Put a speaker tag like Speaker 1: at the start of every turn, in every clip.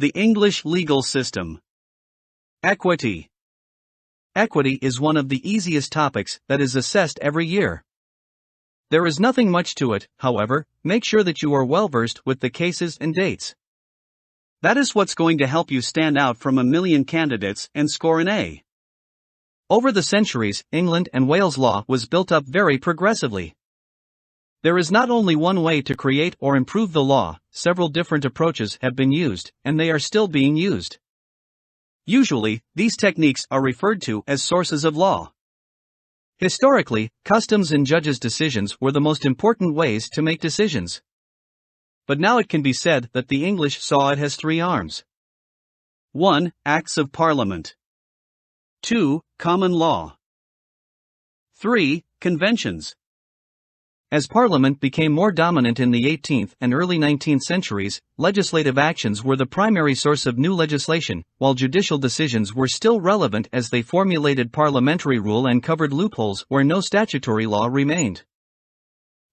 Speaker 1: The English legal system. Equity. Equity is one of the easiest topics that is assessed every year. There is nothing much to it, however. Make sure that you are well versed with the cases and dates. That is what's going to help you stand out from a million candidates and score an A. Over the centuries, England and Wales law was built up very progressively. There is not only one way to create or improve the law, several different approaches have been used, and they are still being used. Usually, these techniques are referred to as sources of law. Historically, customs and judges' decisions were the most important ways to make decisions. But now it can be said that the English saw it has three arms. 1. Acts of Parliament. 2. Common law. 3. Conventions. As Parliament became more dominant in the 18th and early 19th centuries, legislative actions were the primary source of new legislation, while judicial decisions were still relevant as they formulated parliamentary rule and covered loopholes where no statutory law remained.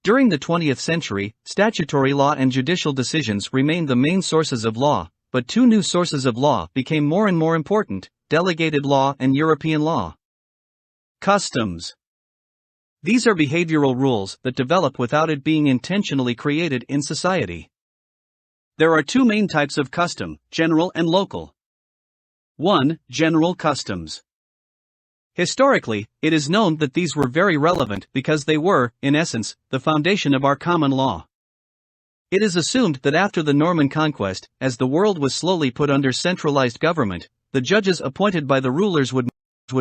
Speaker 1: During the 20th century, statutory law and judicial decisions remained the main sources of law, but two new sources of law became more and more important: delegated law and European law. Customs. These are behavioral rules that develop without it being intentionally created in society. There are two main types of custom, general and local. 1. General customs. Historically, it is known that these were very relevant because they were, in essence, the foundation of our common law. It is assumed that after the Norman conquest, as the world was slowly put under centralized government, the judges appointed by the rulers would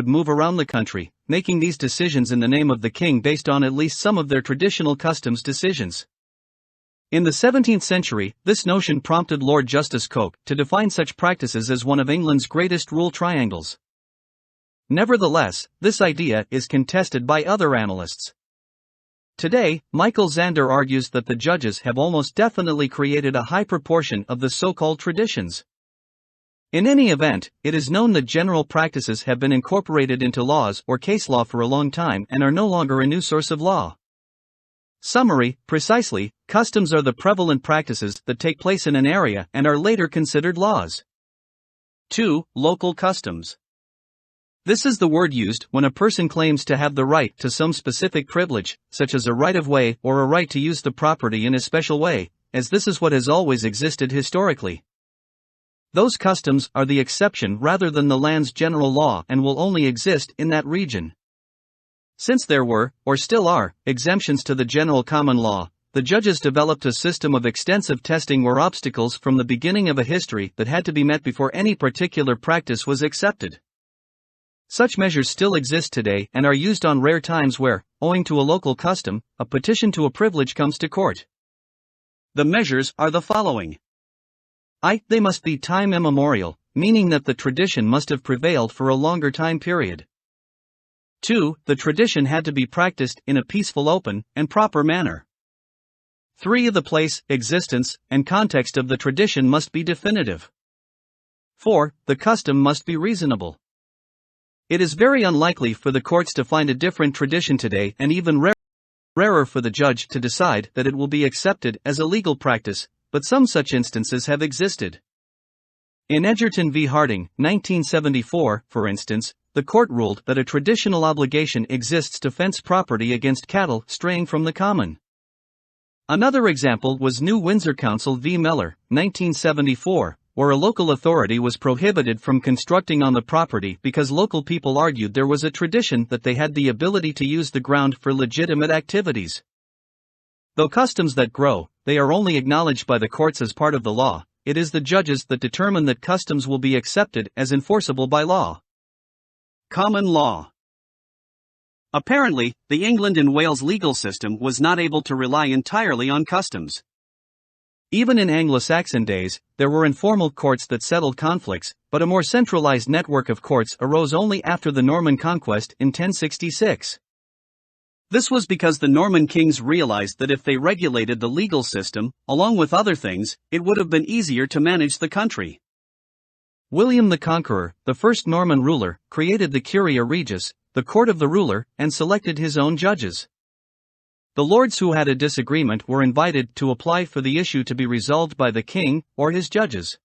Speaker 1: move around the country, making these decisions in the name of the king based on at least some of their traditional customs decisions. In the 17th century, this notion prompted Lord Justice Coke to define such practices as one of England's greatest rule triangles. Nevertheless, this idea is contested by other analysts. Today, Michael Zander argues that the judges have almost definitely created a high proportion of the so-called traditions. In any event, it is known that general practices have been incorporated into laws or case law for a long time and are no longer a new source of law. Summary: precisely, customs are the prevalent practices that take place in an area and are later considered laws. 2. Local customs. This is the word used when a person claims to have the right to some specific privilege, such as a right of way or a right to use the property in a special way, as this is what has always existed historically. Those customs are the exception rather than the land's general law and will only exist in that region. Since there were, or still are, exemptions to the general common law, the judges developed a system of extensive testing where obstacles from the beginning of a history that had to be met before any particular practice was accepted. Such measures still exist today and are used on rare times where, owing to a local custom, a petition to a privilege comes to court. The measures are the following. They must be time immemorial, meaning that the tradition must have prevailed for a longer time period. 2. The tradition had to be practiced in a peaceful, open, and proper manner. 3. The place, existence, and context of the tradition must be definitive. 4. The custom must be reasonable. It is very unlikely for the courts to find a different tradition today, and even rarer for the judge to decide that it will be accepted as a legal practice, but some such instances have existed. In Egerton v. Harding, 1974, for instance, the court ruled that a traditional obligation exists to fence property against cattle straying from the common. Another example was New Windsor Council v. Mellor, 1974, where a local authority was prohibited from constructing on the property because local people argued there was a tradition that they had the ability to use the ground for legitimate activities. Though customs that grow, they are only acknowledged by the courts as part of the law. It is the judges that determine that customs will be accepted as enforceable by law. Common law. Apparently, the England and Wales legal system was not able to rely entirely on customs. Even in Anglo-Saxon days, there were informal courts that settled conflicts, but a more centralized network of courts arose only after the Norman conquest in 1066. This was because the Norman kings realized that if they regulated the legal system, along with other things, it would have been easier to manage the country. William the Conqueror, the first Norman ruler, created the Curia Regis, the court of the ruler, and selected his own judges. The lords who had a disagreement were invited to apply for the issue to be resolved by the king or his judges.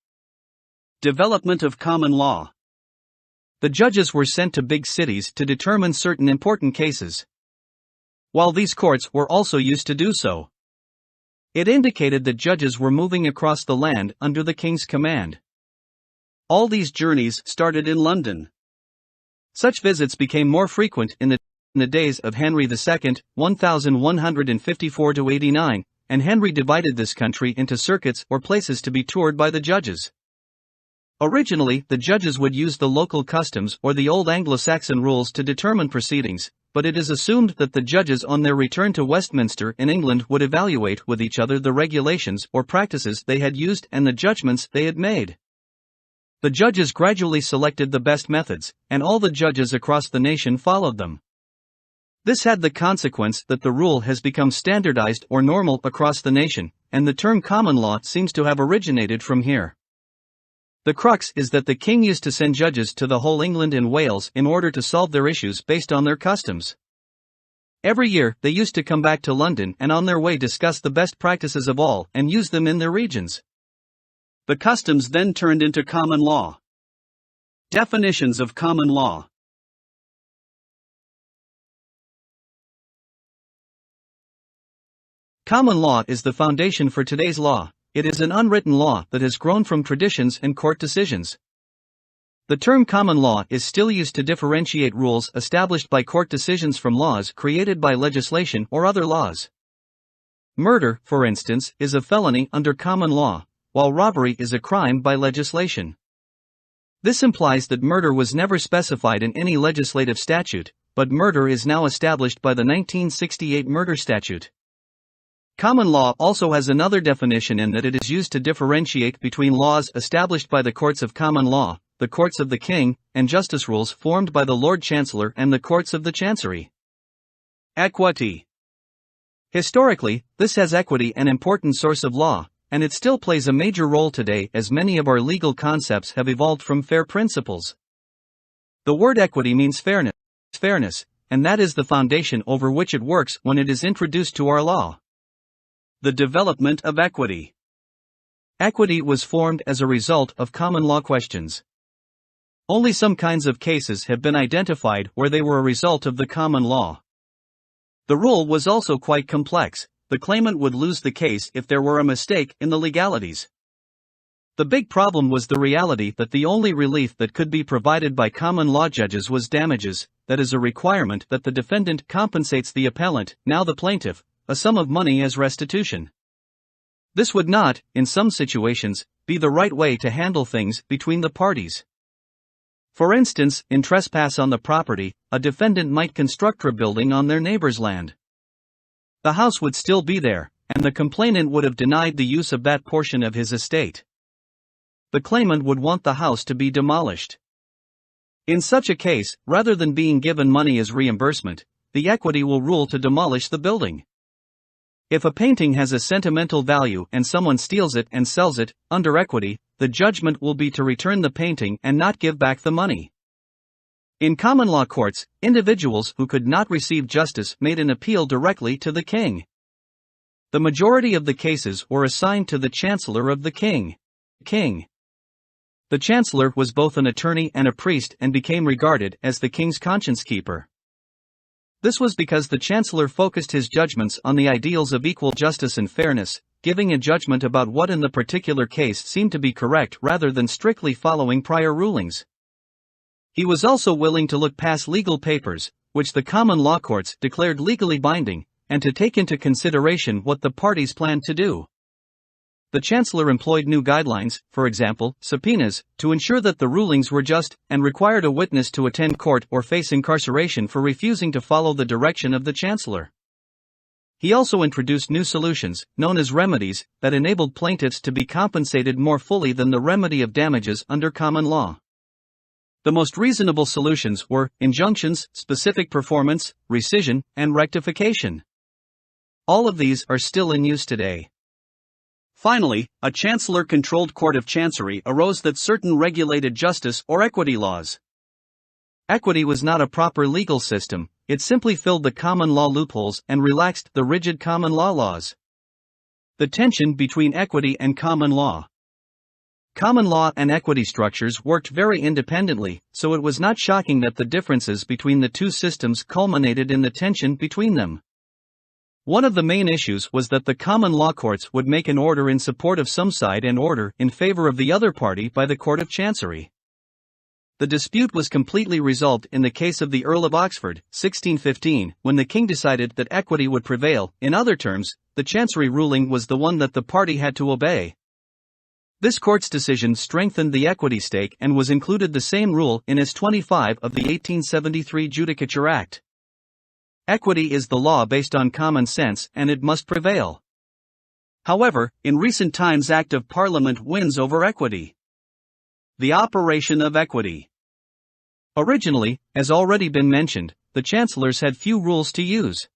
Speaker 1: Development of common law. The judges were sent to big cities to determine certain important cases, while these courts were also used to do so. It indicated that judges were moving across the land under the king's command. All these journeys started in London. Such visits became more frequent in the days of Henry II, 1154–89, and Henry divided this country into circuits or places to be toured by the judges. Originally, the judges would use the local customs or the old Anglo-Saxon rules to determine proceedings, but it is assumed that the judges on their return to Westminster in England would evaluate with each other the regulations or practices they had used and the judgments they had made. The judges gradually selected the best methods, and all the judges across the nation followed them. This had the consequence that the rule has become standardized or normal across the nation, and the term common law seems to have originated from here. The crux is that the king used to send judges to the whole England and Wales in order to solve their issues based on their customs. Every year, they used to come back to London and on their way discuss the best practices of all and use them in their regions. The customs then turned into common law. Definitions of common law. Common law is the foundation for today's law. It is an unwritten law that has grown from traditions and court decisions. The term common law is still used to differentiate rules established by court decisions from laws created by legislation or other laws. Murder, for instance, is a felony under common law, while robbery is a crime by legislation. This implies that murder was never specified in any legislative statute, but murder is now established by the 1968 Murder Statute. Common law also has another definition in that it is used to differentiate between laws established by the courts of common law, the courts of the king, and justice rules formed by the Lord Chancellor and the courts of the Chancery. Equity. Historically, this has equity an important source of law, and it still plays a major role today as many of our legal concepts have evolved from fair principles. The word equity means fairness, and that is the foundation over which it works when it is introduced to our law. The development of equity. Equity was formed as a result of common law questions. Only some kinds of cases have been identified where they were a result of the common law. The rule was also quite complex. The claimant would lose the case if there were a mistake in the legalities. The big problem was the reality that the only relief that could be provided by common law judges was damages, that is a requirement that the defendant compensates the appellant, now the plaintiff, a sum of money as restitution. This would not, in some situations, be the right way to handle things between the parties. For instance, in trespass on the property, a defendant might construct a building on their neighbor's land. The house would still be there, and the complainant would have denied the use of that portion of his estate. The claimant would want the house to be demolished. In such a case, rather than being given money as reimbursement, the equity will rule to demolish the building. If a painting has a sentimental value and someone steals it and sells it, under equity, the judgment will be to return the painting and not give back the money. In common law courts, individuals who could not receive justice made an appeal directly to the king. The majority of the cases were assigned to the Chancellor of the king. The Chancellor was both an attorney and a priest and became regarded as the king's conscience keeper. This was because the Chancellor focused his judgments on the ideals of equal justice and fairness, giving a judgment about what in the particular case seemed to be correct rather than strictly following prior rulings. He was also willing to look past legal papers, which the common law courts declared legally binding, and to take into consideration what the parties planned to do. The Chancellor employed new guidelines, for example, subpoenas, to ensure that the rulings were just, and required a witness to attend court or face incarceration for refusing to follow the direction of the Chancellor. He also introduced new solutions, known as remedies, that enabled plaintiffs to be compensated more fully than the remedy of damages under common law. The most reasonable solutions were injunctions, specific performance, rescission, and rectification. All of these are still in use today. Finally, a Chancellor-controlled court of Chancery arose that certain regulated justice or equity laws. Equity was not a proper legal system, it simply filled the common law loopholes and relaxed the rigid common law laws. The tension between equity and common law. Common law and equity structures worked very independently, so it was not shocking that the differences between the two systems culminated in the tension between them. One of the main issues was that the common law courts would make an order in support of some side and order in favor of the other party by the Court of Chancery. The dispute was completely resolved in the case of the Earl of Oxford, 1615, when the king decided that equity would prevail. In other terms, the Chancery ruling was the one that the party had to obey. This court's decision strengthened the equity stake and was included the same rule in S. 25 of the 1873 Judicature Act. Equity is the law based on common sense and it must prevail. However, in recent times Act of Parliament wins over equity. The operation of equity. Originally, as already been mentioned, the chancellors had few rules to use.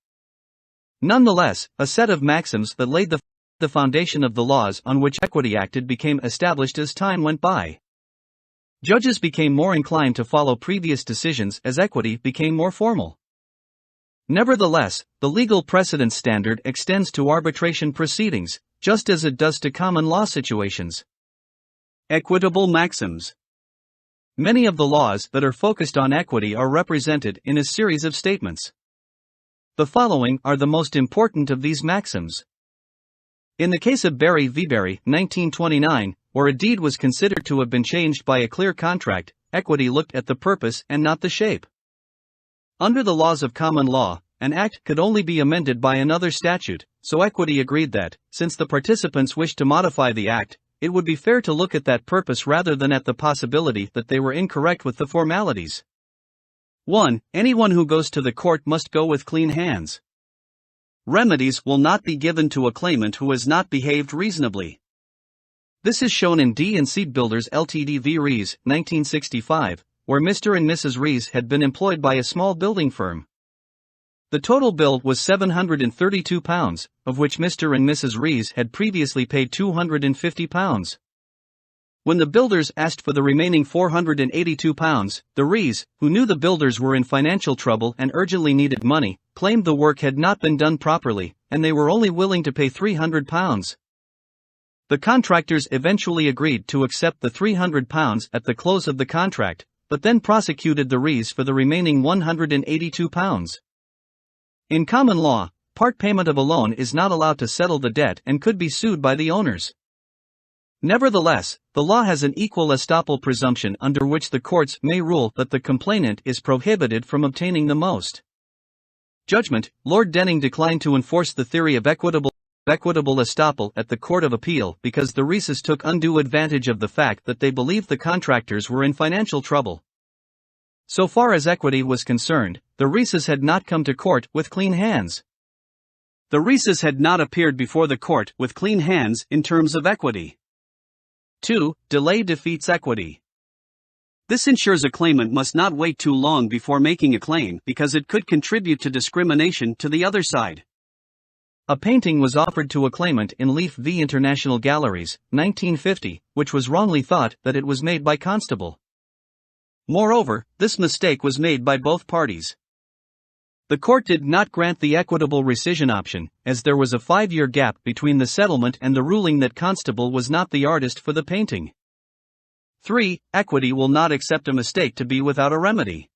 Speaker 1: Nonetheless, a set of maxims that laid the foundation of the laws on which equity acted became established as time went by. Judges became more inclined to follow previous decisions as equity became more formal. Nevertheless, the legal precedent standard extends to arbitration proceedings, just as it does to common law situations. Equitable maxims. Many of the laws that are focused on equity are represented in a series of statements. The following are the most important of these maxims. In the case of Berry v. Berry, 1929, where a deed was considered to have been changed by a clear contract, equity looked at the purpose and not the shape. Under the laws of common law, an act could only be amended by another statute, so equity agreed that, since the participants wished to modify the act, it would be fair to look at that purpose rather than at the possibility that they were incorrect with the formalities. 1. Anyone who goes to the court must go with clean hands. Remedies will not be given to a claimant who has not behaved reasonably. This is shown in D&C Builders Ltd v. Rees, 1965, where Mr. and Mrs. Rees had been employed by a small building firm. The total bill was £732, of which Mr. and Mrs. Rees had previously paid £250. When the builders asked for the remaining £482, the Rees, who knew the builders were in financial trouble and urgently needed money, claimed the work had not been done properly, and they were only willing to pay £300. The contractors eventually agreed to accept the £300 at the close of the contract, but then prosecuted the Rees for the remaining £182. In common law, part payment of a loan is not allowed to settle the debt and could be sued by the owners. Nevertheless, the law has an equal estoppel presumption under which the courts may rule that the complainant is prohibited from obtaining the most. Judgment. Lord Denning declined to enforce the theory of equitable estoppel at the Court of Appeal because the Reeses took undue advantage of the fact that they believed the contractors were in financial trouble. So far as equity was concerned, the Reeses had not come to court with clean hands. The Reeses had not appeared before the court with clean hands in terms of equity. 2. Delay defeats equity. This ensures a claimant must not wait too long before making a claim because it could contribute to discrimination to the other side. A painting was offered to a claimant in Leaf v. International Galleries, 1950, which was wrongly thought that it was made by Constable. Moreover, this mistake was made by both parties. The court did not grant the equitable rescission option, as there was a 5-year gap between the settlement and the ruling that Constable was not the artist for the painting. 3. Equity will not accept a mistake to be without a remedy.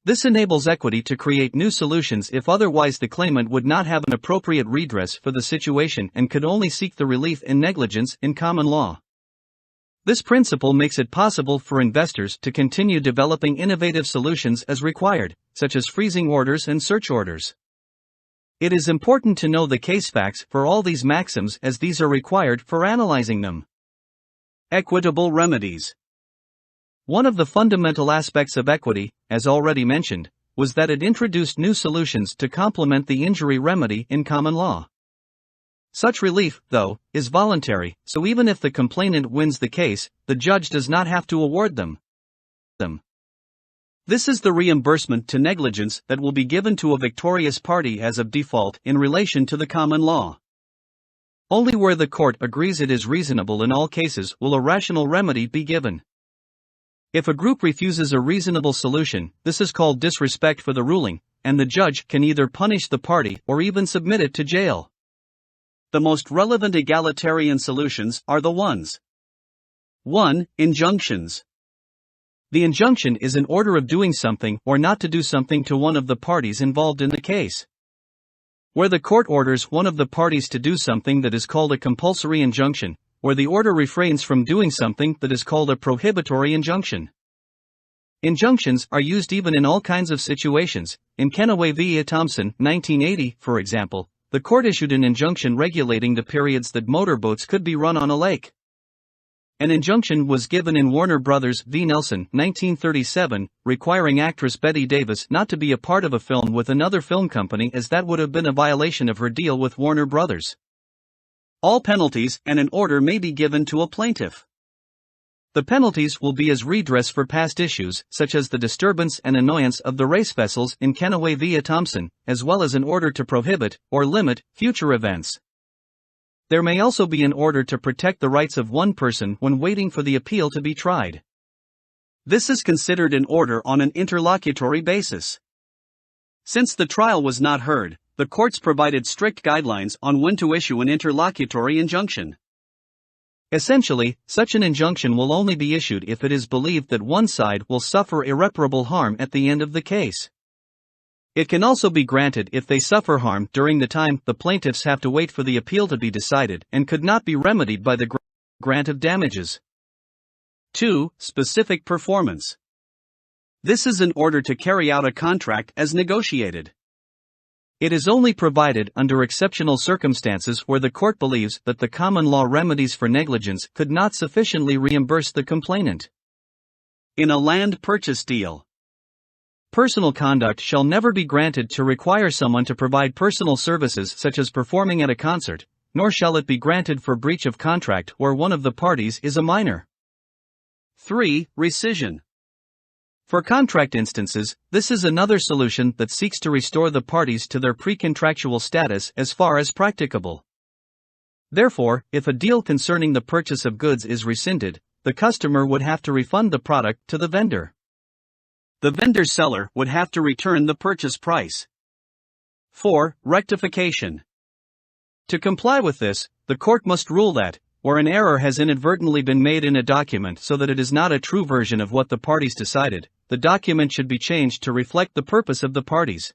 Speaker 1: This enables equity to create new solutions if otherwise the claimant would not have an appropriate redress for the situation and could only seek the relief in negligence in common law. This principle makes it possible for investors to continue developing innovative solutions as required, such as freezing orders and search orders. It is important to know the case facts for all these maxims as these are required for analyzing them. Equitable remedies. One of the fundamental aspects of equity, as already mentioned, was that it introduced new solutions to complement the injury remedy in common law. Such relief, though, is voluntary, so even if the complainant wins the case, the judge does not have to award them. This is the reimbursement to negligence that will be given to a victorious party as of default in relation to the common law. Only where the court agrees it is reasonable in all cases will a rational remedy be given. If a group refuses a reasonable solution, this is called disrespect for the ruling, and the judge can either punish the party or even submit it to jail. The most relevant egalitarian solutions are the ones 1. Injunctions. The injunction is an order of doing something or not to do something to one of the parties involved in the case. Where the court orders one of the parties to do something that is called a compulsory injunction, where the order refrains from doing something that is called a prohibitory injunction. Injunctions are used even in all kinds of situations. In Kenaway v. Thompson, 1980, for example, the court issued an injunction regulating the periods that motorboats could be run on a lake. An injunction was given in Warner Brothers v. Nelson, 1937, requiring actress Bette Davis not to be a part of a film with another film company, as that would have been a violation of her deal with Warner Brothers. All penalties and an order may be given to a plaintiff. The penalties will be as redress for past issues, such as the disturbance and annoyance of the race vessels in Kenaway v. Thompson, as well as an order to prohibit or limit future events. There may also be an order to protect the rights of one person when waiting for the appeal to be tried. This is considered an order on an interlocutory basis. Since the trial was not heard, the courts provided strict guidelines on when to issue an interlocutory injunction. Essentially, such an injunction will only be issued if it is believed that one side will suffer irreparable harm at the end of the case. It can also be granted if they suffer harm during the time the plaintiffs have to wait for the appeal to be decided and could not be remedied by the grant of damages. 2. Specific performance. This is an order to carry out a contract as negotiated. It is only provided under exceptional circumstances where the court believes that the common law remedies for negligence could not sufficiently reimburse the complainant. In a land purchase deal, personal conduct shall never be granted to require someone to provide personal services such as performing at a concert, nor shall it be granted for breach of contract where one of the parties is a minor. 3. Rescission. For contract instances, this is another solution that seeks to restore the parties to their pre-contractual status as far as practicable. Therefore, if a deal concerning the purchase of goods is rescinded, the customer would have to refund the product to the vendor. The vendor's seller would have to return the purchase price. 4. Rectification. To comply with this, the court must rule that, where an error has inadvertently been made in a document so that it is not a true version of what the parties decided, the document should be changed to reflect the purpose of the parties.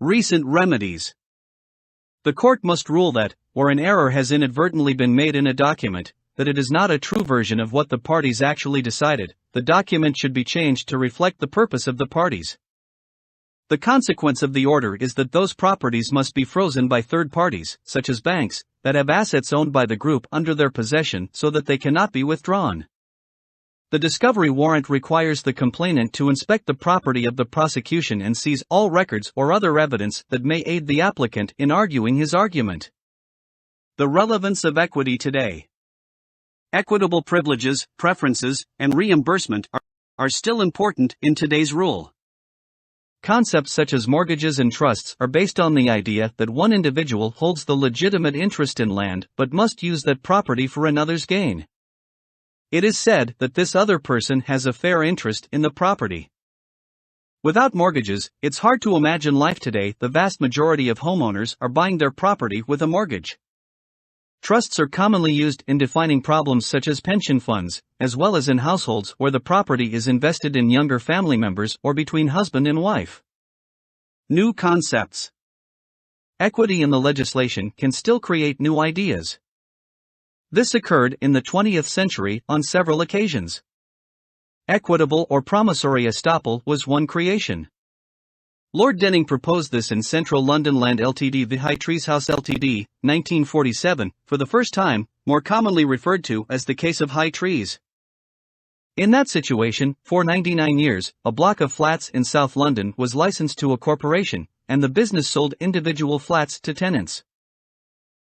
Speaker 1: Recent remedies. The court must rule that, where an error has inadvertently been made in a document, that it is not a true version of what the parties actually decided, the document should be changed to reflect the purpose of the parties. The consequence of the order is that those properties must be frozen by third parties, such as banks, that have assets owned by the group under their possession so that they cannot be withdrawn. The discovery warrant requires the complainant to inspect the property of the prosecution and seize all records or other evidence that may aid the applicant in arguing his argument. The relevance of equity today. Equitable privileges, preferences, and reimbursement are still important in today's rule. Concepts such as mortgages and trusts are based on the idea that one individual holds the legitimate interest in land but must use that property for another's gain. It is said that this other person has a fair interest in the property. Without mortgages, it's hard to imagine life today. The vast majority of homeowners are buying their property with a mortgage. Trusts are commonly used in defining problems such as pension funds, as well as in households where the property is invested in younger family members or between husband and wife. New concepts. Equity in the legislation can still create new ideas. This occurred in the 20th century on several occasions. Equitable or promissory estoppel was one creation. Lord Denning proposed this in Central London Land Ltd v High Trees House Ltd, 1947, for the first time, more commonly referred to as the case of High Trees. In that situation, for 99 years, a block of flats in South London was licensed to a corporation, and the business sold individual flats to tenants.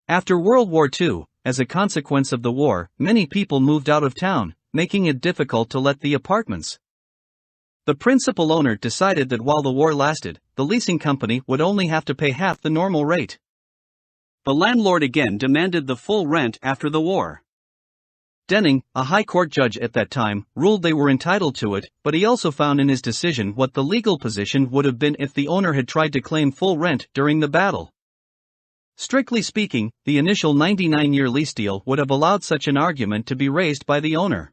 Speaker 1: After World War II, as a consequence of the war, many people moved out of town, making it difficult to let the apartments. The principal owner decided that while the war lasted, the leasing company would only have to pay half the normal rate. The landlord again demanded the full rent after the war. Denning, a high court judge at that time, ruled they were entitled to it, but he also found in his decision what the legal position would have been if the owner had tried to claim full rent during the battle. Strictly speaking, the initial 99-year lease deal would have allowed such an argument to be raised by the owner.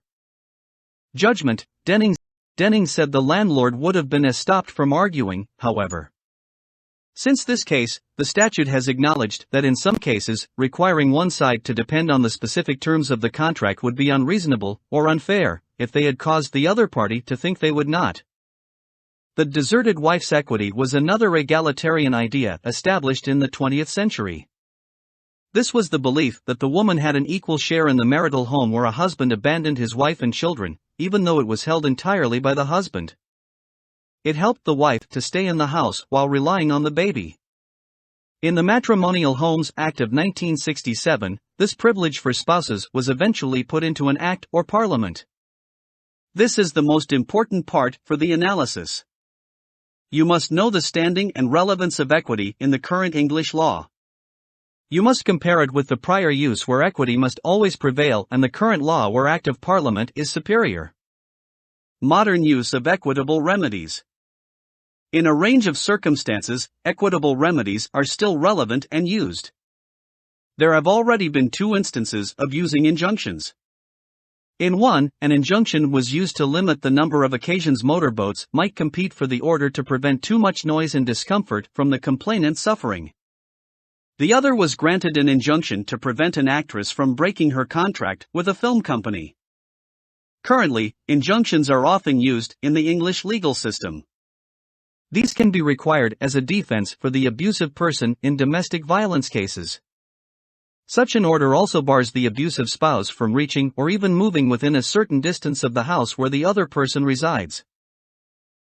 Speaker 1: Judgment: Denning said the landlord would have been stopped from arguing, however. Since this case, the statute has acknowledged that in some cases, requiring one side to depend on the specific terms of the contract would be unreasonable or unfair if they had caused the other party to think they would not. The deserted wife's equity was another egalitarian idea established in the 20th century. This was the belief that the woman had an equal share in the marital home where a husband abandoned his wife and children, even though it was held entirely by the husband. It helped the wife to stay in the house while relying on the baby. In the Matrimonial Homes Act of 1967, this privilege for spouses was eventually put into an act or parliament. This is the most important part for the analysis. You must know the standing and relevance of equity in the current English law. You must compare it with the prior use where equity must always prevail and the current law where Act of Parliament is superior. Modern use of equitable remedies. In a range of circumstances, equitable remedies are still relevant and used. There have already been 2 instances of using injunctions. In one, an injunction was used to limit the number of occasions motorboats might compete for the order to prevent too much noise and discomfort from the complainant suffering. The other was granted an injunction to prevent an actress from breaking her contract with a film company. Currently, injunctions are often used in the English legal system. These can be required as a defense for the abusive person in domestic violence cases. Such an order also bars the abusive spouse from reaching or even moving within a certain distance of the house where the other person resides.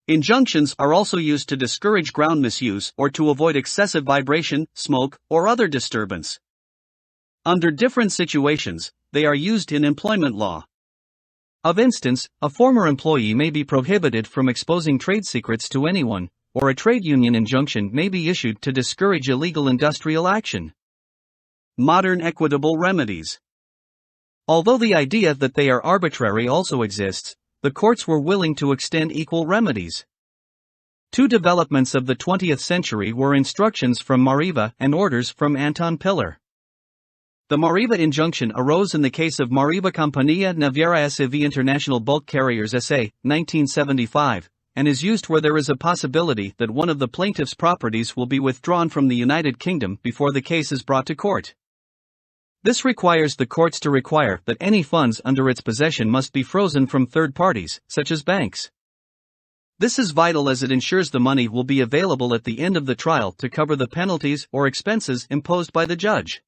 Speaker 1: Injunctions are also used to discourage ground misuse or to avoid excessive vibration, smoke, or other disturbance. Under different situations, they are used in employment law. Of instance, a former employee may be prohibited from exposing trade secrets to anyone, or a trade union injunction may be issued to discourage illegal industrial action. Modern equitable remedies. Although the idea that they are arbitrary also exists, the courts were willing to extend equal remedies. 2 developments of the 20th century were instructions from Mariva and orders from Anton Piller. The Mariva injunction arose in the case of Mariva Companhia Naviera S.A.V. International Bulk Carriers S.A., 1975, and is used where there is a possibility that one of the plaintiff's properties will be withdrawn from the United Kingdom before the case is brought to court. This requires the courts to require that any funds under its possession must be frozen from third parties, such as banks. This is vital as it ensures the money will be available at the end of the trial to cover the penalties or expenses imposed by the judge.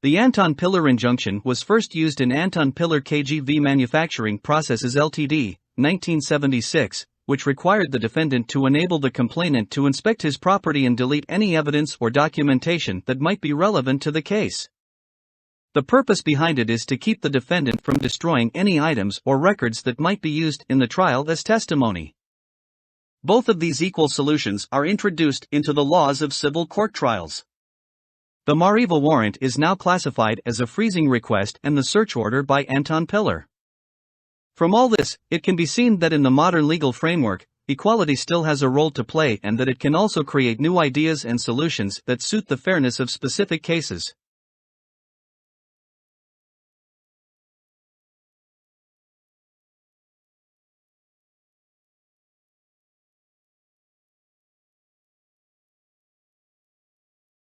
Speaker 1: The Anton Piller injunction was first used in Anton Piller KGV Manufacturing Processes Ltd., 1976, which required the defendant to enable the complainant to inspect his property and delete any evidence or documentation that might be relevant to the case. The purpose behind it is to keep the defendant from destroying any items or records that might be used in the trial as testimony. Both of these equal solutions are introduced into the laws of civil court trials. The Mariva warrant is now classified as a freezing request and the search order by Anton Piller. From all this, it can be seen that in the modern legal framework, equality still has a role to play and that it can also create new ideas and solutions that suit the fairness of specific cases.